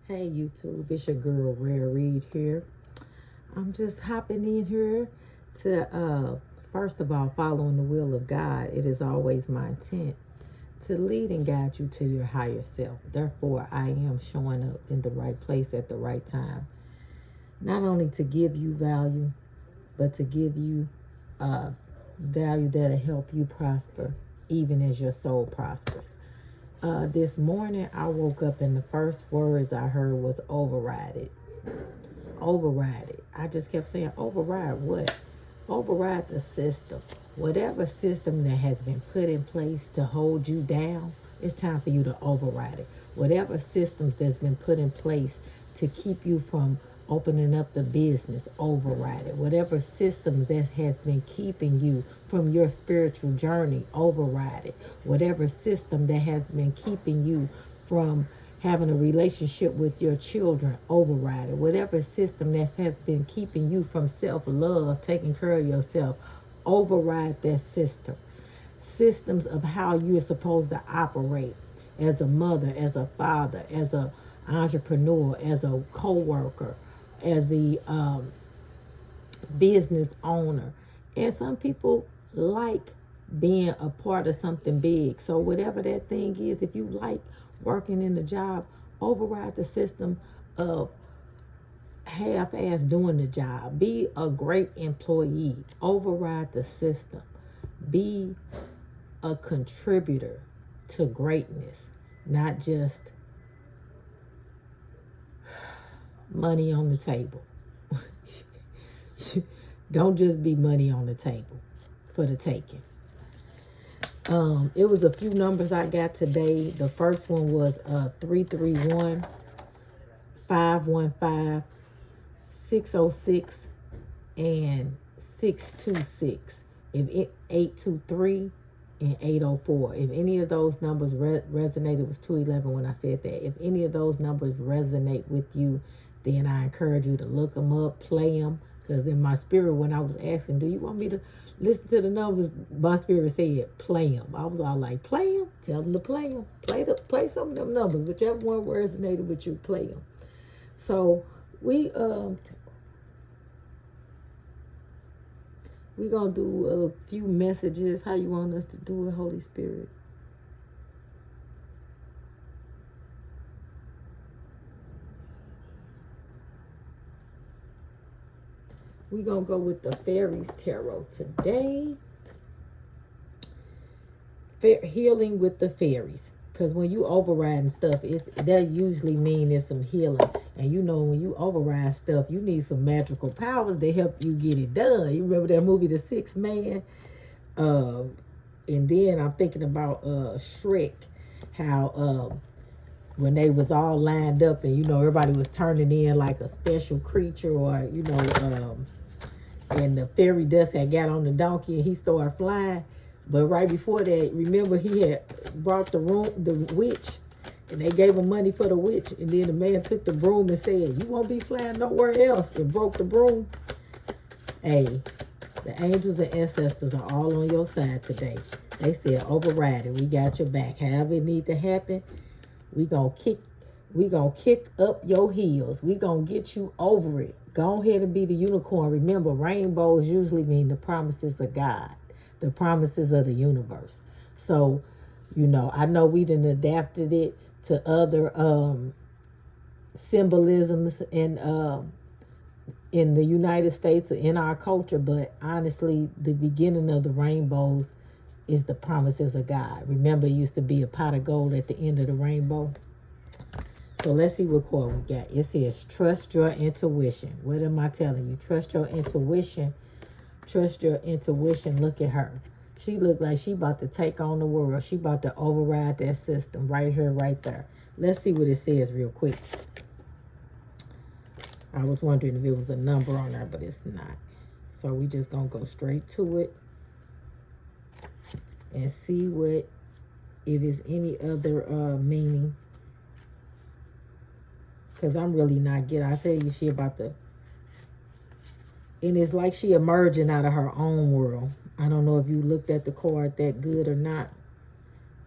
Hey YouTube, it's your girl Rare Reed here. I'm just hopping in here to first of all, following the will of God. It is always my intent to lead and guide you to your higher self. Therefore, I am showing up in the right place at the right time. Not only to give you value, but to give you value that'll help you prosper even as your soul prospers. This morning I woke up and the first words I heard was override it. Override it. I just kept saying, override what? Override the system. Whatever system that has been put in place to hold you down, it's time for you to override it. Whatever systems that's been put in place to keep you from opening up the business, override it. Whatever system that has been keeping you from your spiritual journey, override it. Whatever system that has been keeping you from having a relationship with your children, override it. Whatever system that has been keeping you from self-love, taking care of yourself, override that system. Systems of how you're supposed to operate as a mother, as a father, as a entrepreneur, as a co-worker, as a business owner. And some people like being a part of something big. So whatever that thing is, if you like working in the job, override the system of half-ass doing the job. Be a great employee. Override the system. Be a contributor to greatness, not just money on the table. Don't just be money on the table for the taking. It was a few numbers I got today. The first one was 331 515 606 and 626. If it 823 and 804. If any of those numbers resonated, it was 211 when I said that. If any of those numbers resonate with you, then I encourage you to look them up, play them. Because in my spirit, when I was asking, do you want me to listen to the numbers? My spirit said, play them. I was all like, play them? Tell them to play them. Play some of them numbers. Whichever one resonated with you, play them. So we're going to do a few messages. How you want us to do it, Holy Spirit? We're going to go with the Fairies Tarot today. Healing with the fairies. Because when you override stuff, that usually means it's some healing. And you know, when you override stuff, you need some magical powers to help you get it done. You remember that movie, The Sixth Man? And then I'm thinking about Shrek. How when they was all lined up and, you know, everybody was turning in like a special creature or, you know, and the fairy dust had got on the donkey and he started flying. But right before that, remember he had brought the witch, and they gave him money for the witch. And then the man took the broom and said, you won't be flying nowhere else, and broke the broom. Hey, the angels and ancestors are all on your side today. They said, override it. We got your back. However it need to happen, we gonna kick up your heels. We gonna get you over it. Go ahead and be the unicorn. Remember, rainbows usually mean the promises of God, the promises of the universe. So, you know, I know we done adapted it to other symbolisms in the United States or in our culture, but honestly, the beginning of the rainbows is the promises of God. Remember, it used to be a pot of gold at the end of the rainbow. So let's see what card we got. It says, trust your intuition. What am I telling you? Trust your intuition. Trust your intuition. Look at her. She looked like she about to take on the world. She about to override that system right here, right there. Let's see what it says real quick. I was wondering if it was a number on there, but it's not. So we just going to go straight to it and see what, if it's any other meaning. Because I'm really not getting, I tell you, she about to, and it's like she emerging out of her own world. I don't know if you looked at the card that good or not,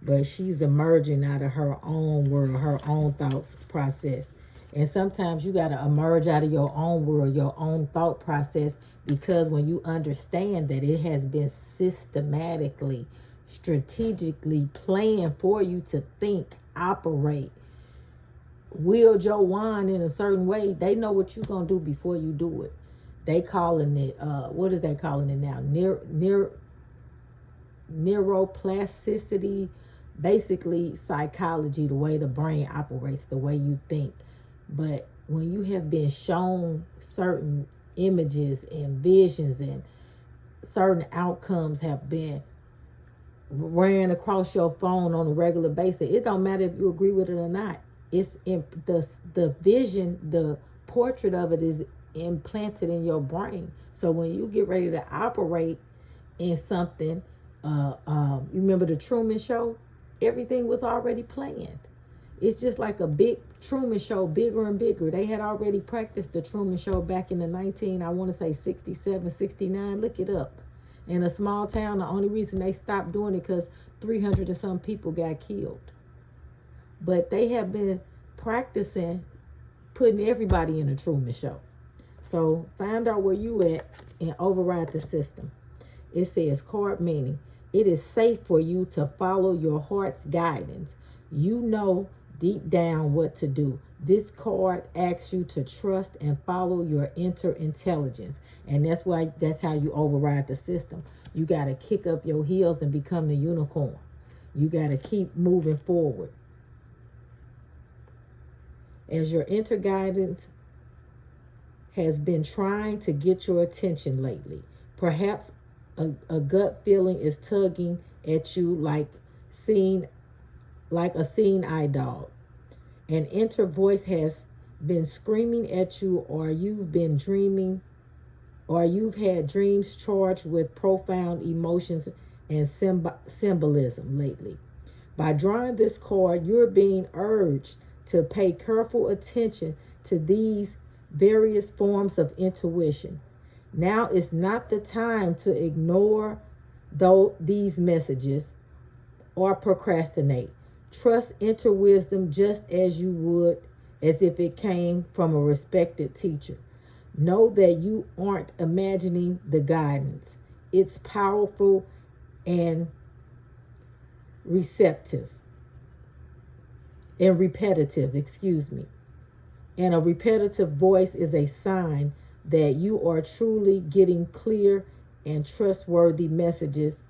but she's emerging out of her own world, her own thoughts process. And sometimes you got to emerge out of your own world, your own thought process, because when you understand that it has been systematically, strategically planned for you to think, operate, wield your wand in a certain way, they know what you're going to do before you do it. They calling it, what is they calling it now? Neuroplasticity, basically psychology, the way the brain operates, the way you think. But when you have been shown certain images and visions and certain outcomes have been ran across your phone on a regular basis, it don't matter if you agree with it or not. It's in the vision, the portrait of it is implanted in your brain. So when you get ready to operate in something, you remember the Truman Show? Everything was already planned. It's just like a big Truman Show, bigger and bigger. They had already practiced the Truman Show back in the I want to say 67, 69. Look it up. In a small town, the only reason they stopped doing it because 300 and some people got killed. But they have been practicing putting everybody in a Truman Show. So find out where you at and override the system. It says card meaning. It is safe for you to follow your heart's guidance. You know deep down what to do. This card asks you to trust and follow your inner intelligence. And that's how you override the system. You got to kick up your heels and become the unicorn. You got to keep moving forward. As your inner guidance has been trying to get your attention lately, perhaps a gut feeling is tugging at you like a seeing eye dog. An inner voice has been screaming at you, or you've been dreaming, or you've had dreams charged with profound emotions and symbolism lately. By drawing this card, you're being urged to pay careful attention to these various forms of intuition. Now is not the time to ignore these messages or procrastinate. Trust inner wisdom just as you would as if it came from a respected teacher. Know that you aren't imagining the guidance. It's powerful and repetitive, And a repetitive voice is a sign that you are truly getting clear and trustworthy messages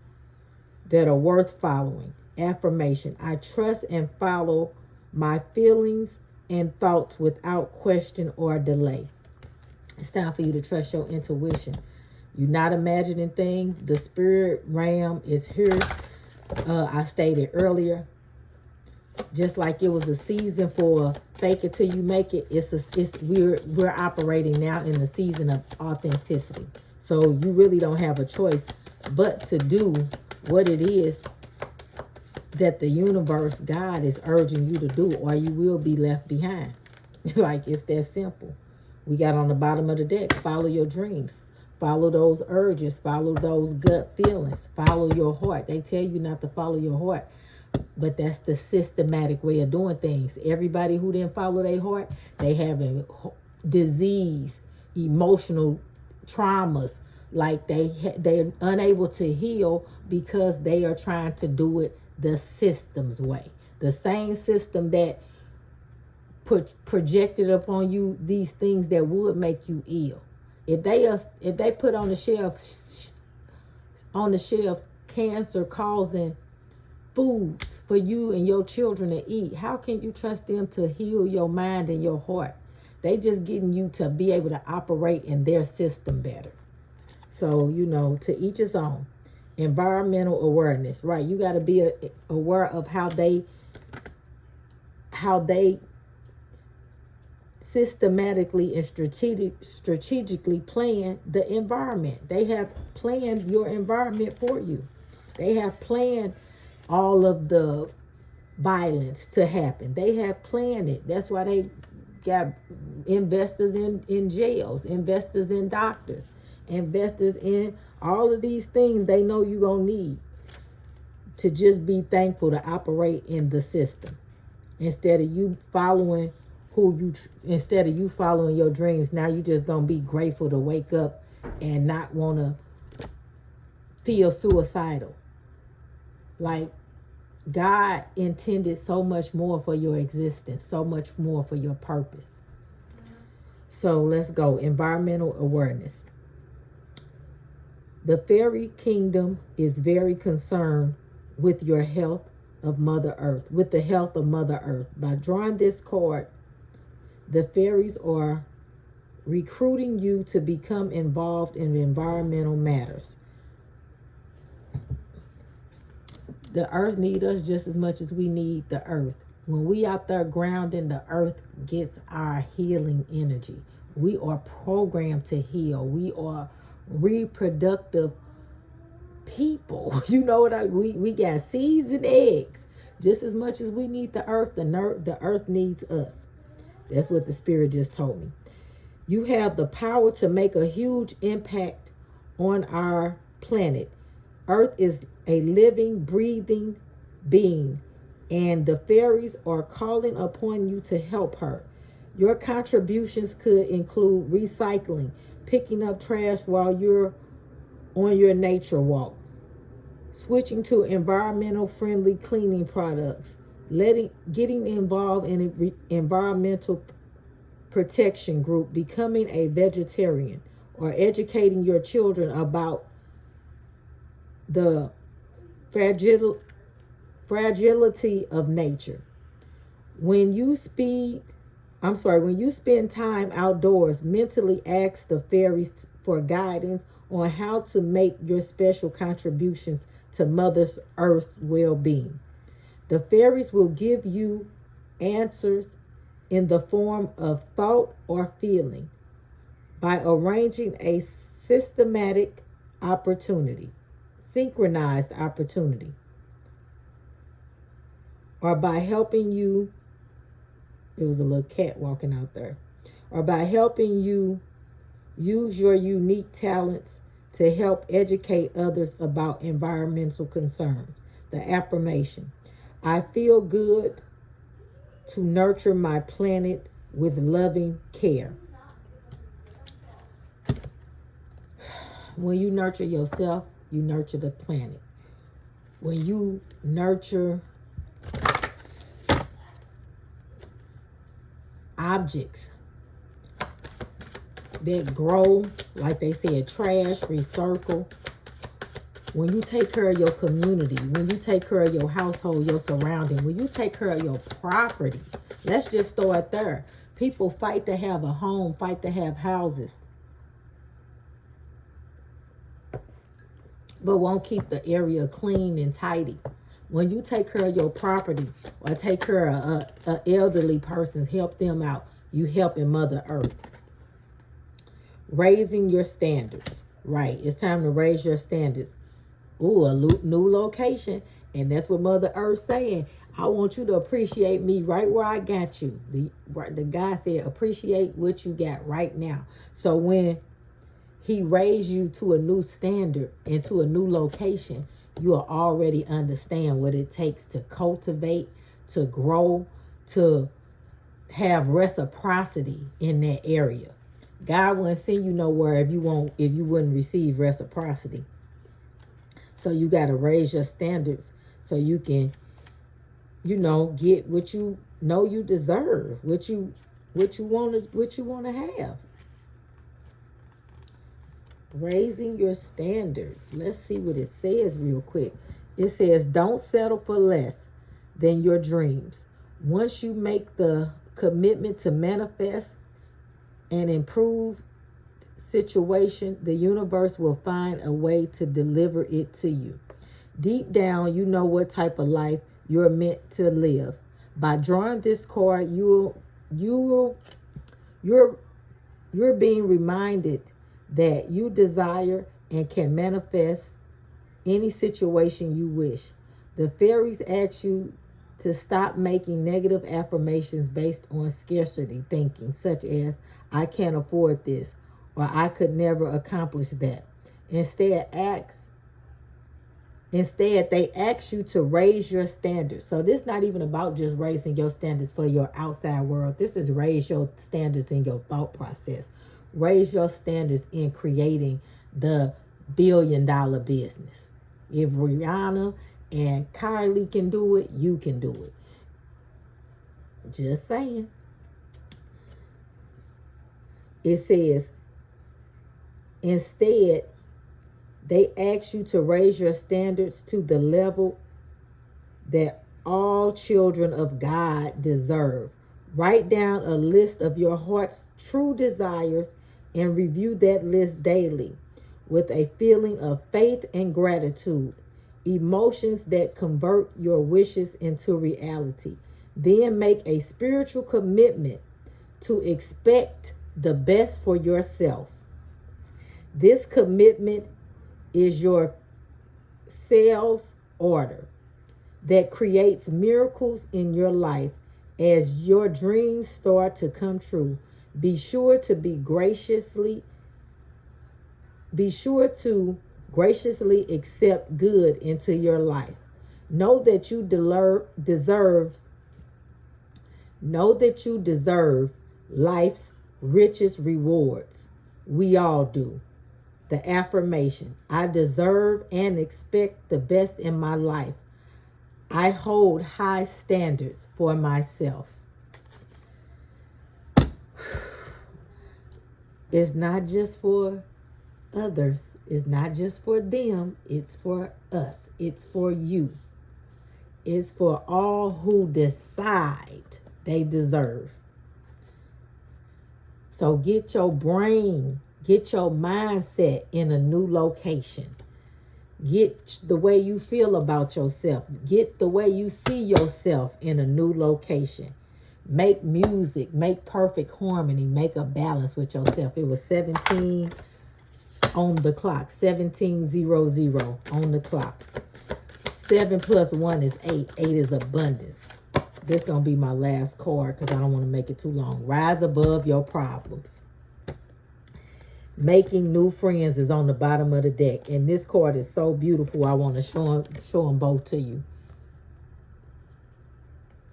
that are worth following. Affirmation. I trust and follow my feelings and thoughts without question or delay. It's time for you to trust your intuition. You're not imagining things. The spirit realm is here. I stated earlier, just like it was a season for fake it till you make it. We're operating now in the season of authenticity. So you really don't have a choice but to do what it is that the universe, God, is urging you to do, or you will be left behind. Like, it's that simple. We got on the bottom of the deck, follow your dreams. Follow those urges. Follow those gut feelings. Follow your heart. They tell you not to follow your heart, but that's the systematic way of doing things. Everybody who didn't follow their heart, they having disease, emotional traumas, like they're unable to heal because they are trying to do it the system's way. The same system that projected upon you these things that would make you ill. If they put on the shelf cancer causing foods for you and your children to eat, how can you trust them to heal your mind and your heart? They just getting you to be able to operate in their system better. So, to each his own. Environmental awareness, right? You got to be aware of how they systematically and strategically plan the environment. They have planned your environment for you. They have planned all of the violence to happen. They have planned it. That's why they got investors in jails, investors in doctors, investors in all of these things they know you're going to need to just be thankful to operate in the system instead of you following instead of you following your dreams, now you just gonna be grateful to wake up and not want to feel suicidal. Like, God intended so much more for your existence, so much more for your purpose. So let's go. Environmental awareness. The fairy kingdom is very concerned with your health of Mother Earth, with the health of Mother Earth. By drawing this card, the fairies are recruiting you to become involved in environmental matters. The earth needs us just as much as we need the earth. When we out there grounding, the earth gets our healing energy. We are programmed to heal. We are reproductive people. You know what we got seeds and eggs. Just as much as we need the earth, the earth needs us. That's what the spirit just told me. You have the power to make a huge impact on our planet. Earth is a living, breathing being, and the fairies are calling upon you to help her. Your contributions could include recycling, picking up trash while you're on your nature walk, switching to environmental friendly cleaning products, getting involved in an environmental protection group, becoming a vegetarian, or educating your children about the fragility of nature. When you spend time outdoors, mentally ask the fairies for guidance on how to make your special contributions to Mother Earth's well-being. The fairies will give you answers in the form of thought or feeling by arranging a synchronized opportunity, or by helping you, it was a little cat walking out there, or by helping you use your unique talents to help educate others about environmental concerns. The affirmation: I feel good to nurture my planet with loving care. When you nurture yourself, you nurture the planet. When you nurture objects that grow, like they said, trash, recycle. When you take care of your community, when you take care of your household, your surrounding, when you take care of your property, let's just start there. People fight to have a home, fight to have houses, but won't keep the area clean and tidy. When you take care of your property or take care of an elderly person, help them out, you helping Mother Earth. Raising your standards. Right, it's time to raise your standards. Ooh, a new location. And that's what Mother Earth saying. I want you to appreciate me right where I got you. The guy said, appreciate what you got right now. So when he raised you to a new standard and to a new location, you'll already understand what it takes to cultivate, to grow, to have reciprocity in that area. God wouldn't send you nowhere if you wouldn't receive reciprocity. So you got to raise your standards so you can, get what you know you deserve, what you want to have. Raising your standards. Let's see what it says real quick. It says, don't settle for less than your dreams. Once you make the commitment to manifest an improved situation, the universe will find a way to deliver it to you. Deep down, you know what type of life you're meant to live. By drawing this card, you're being reminded that you desire and can manifest any situation you wish. The fairies ask you to stop making negative affirmations based on scarcity thinking, such as, I can't afford this, or I could never accomplish that. Instead, Instead, they ask you to raise your standards. So this is not even about just raising your standards for your outside world. This is raise your standards in your thought process. Raise your standards in creating the billion-dollar business. If Rihanna and Kylie can do it, you can do it. Just saying. It says, instead, they ask you to raise your standards to the level that all children of God deserve. Write down a list of your heart's true desires and review that list daily with a feeling of faith and gratitude, emotions that convert your wishes into reality. Then make a spiritual commitment to expect the best for yourself. This commitment is your sales order that creates miracles in your life as your dreams start to come true. Be sure to graciously accept good into your life. Know that you deserve life's richest rewards. We all do. The affirmation, I deserve and expect the best in my life. I hold high standards for myself. It's not just for others. It's not just for them. It's for us. It's for you. It's for all who decide they deserve. So get your brain, get your mindset in a new location. Get the way you feel about yourself. Get the way you see yourself in a new location. Make music, make perfect harmony, make a balance with yourself. It was 17 on the clock, 1700 on the clock. 7 plus 1 is 8. 8 is abundance. This is going to be my last card because I don't want to make it too long. Rise above your problems. Making new friends is on the bottom of the deck. And this card is so beautiful. I want to show them both to you.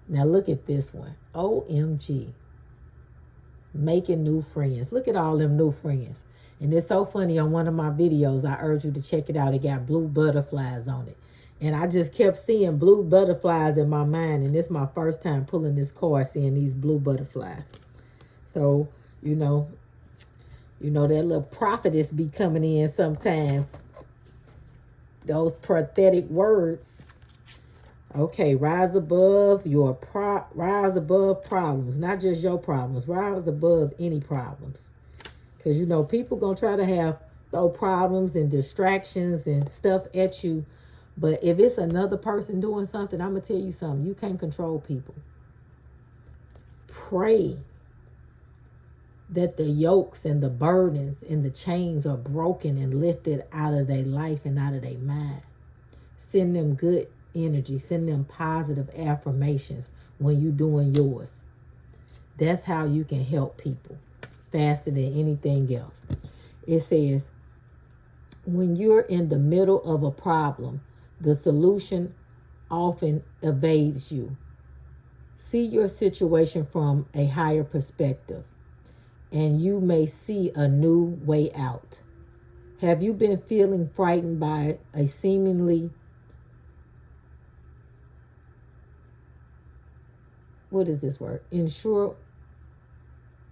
Now look at this one. OMG. Making new friends. Look at all them new friends. And it's so funny, on one of my videos, I urge you to check it out. It got blue butterflies on it. And I just kept seeing blue butterflies in my mind. And it's my first time pulling this card, seeing these blue butterflies. So, you know that little prophetess be coming in sometimes. Those prophetic words. Okay, rise above problems. Not just your problems. Rise above any problems. Because, people going to try to throw problems and distractions and stuff at you. But if it's another person doing something, I'm going to tell you something. You can't control people. Pray that the yokes and the burdens and the chains are broken and lifted out of their life and out of their mind. Send them good energy. Send them positive affirmations when you're doing yours. That's how you can help people faster than anything else. It says, when you're in the middle of a problem, the solution often evades you. See your situation from a higher perspective, and you may see a new way out. Have you been feeling frightened by a seemingly,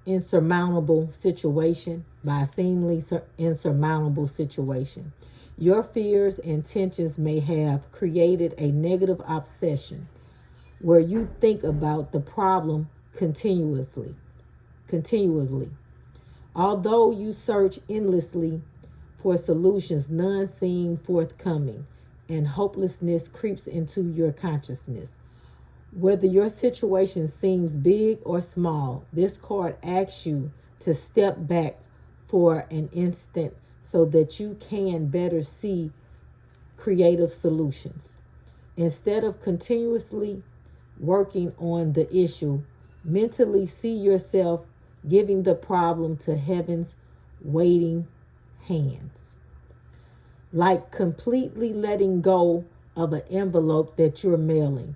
insurmountable situation? By a seemingly insurmountable situation. Your fears and tensions may have created a negative obsession where you think about the problem continuously. Although you search endlessly for solutions, none seem forthcoming, and hopelessness creeps into your consciousness. Whether your situation seems big or small, this card asks you to step back for an instant so that you can better see creative solutions. Instead of continuously working on the issue, mentally see yourself giving the problem to heaven's waiting hands. like completely letting go of an envelope that you're mailing.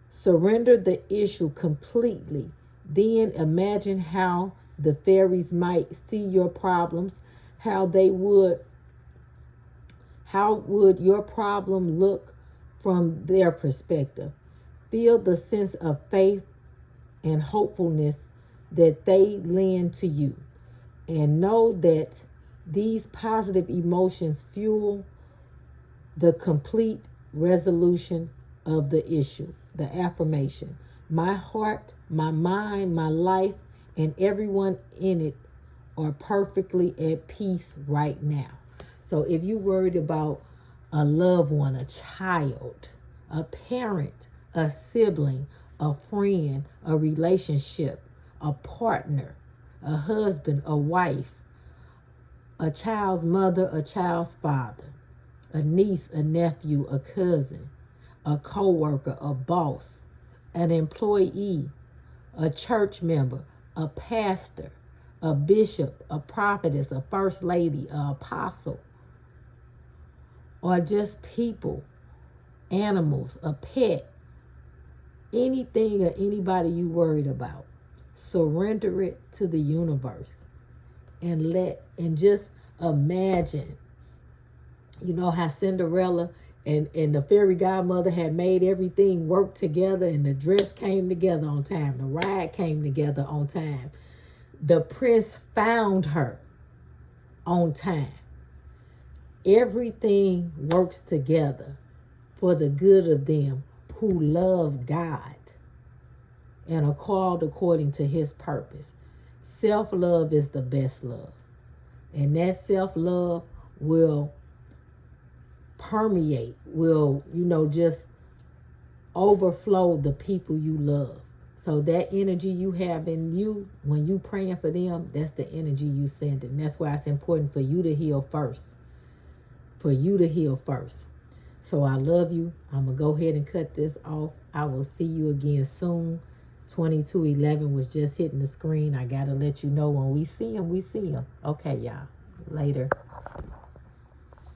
Surrender the issue completely. Then imagine how the fairies might see your problems, how they would how would your problem look from their perspective. Feel the sense of faith and hopefulness that they lend to you. And know that these positive emotions fuel the complete resolution of the issue. The affirmation: my heart, my mind, my life, and everyone in it are perfectly at peace right now. So if you're worried about a loved one, a child, a parent, a sibling, a friend, a relationship, a partner, a husband, a wife, a child's mother, a child's father, a niece, a nephew, a cousin, a co-worker, a boss, an employee, a church member, a pastor, a bishop, a prophetess, a first lady, an apostle, or just people, animals, a pet, anything or anybody you worried about, surrender it to the universe and just imagine. You know how Cinderella and the fairy godmother had made everything work together, and the dress came together on time, the ride came together on time, the prince found her on time. Everything works together for the good of them who love God and are called according to his purpose. Self-love is the best love. And that self-love will permeate, will, just overflow the people you love. So that energy you have in you, when you praying for them, that's the energy you send. And that's why it's important for you to heal first. For you to heal first. So I love you. I'm going to go ahead and cut this off. I will see you again soon. 2211 was just hitting the screen. I got to let you know when we see him, we see him. Okay, y'all. Later.